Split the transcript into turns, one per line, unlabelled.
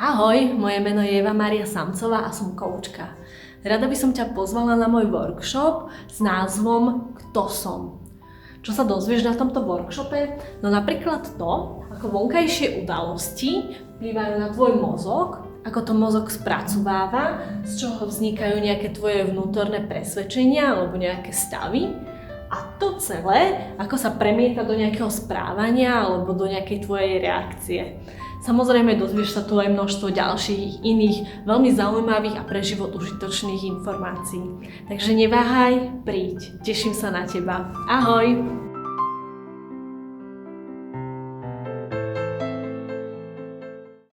Ahoj, moje meno je Eva Mária Samcová a som koučka. Rada by som ťa pozvala na môj workshop s názvom Kto som? Čo sa dozvieš na tomto workshope? No napríklad to, ako vonkajšie udalosti vplyvajú na tvoj mozog, ako to mozog spracováva, z čoho vznikajú nejaké tvoje vnútorné presvedčenia alebo nejaké stavy. A to celé, ako sa premieta do nejakého správania alebo do nejakej tvojej reakcie. Samozrejme, dozvieš sa tu aj množstvo ďalších iných veľmi zaujímavých a pre život užitočných informácií. Takže neváhaj, príď, teším sa na teba. Ahoj!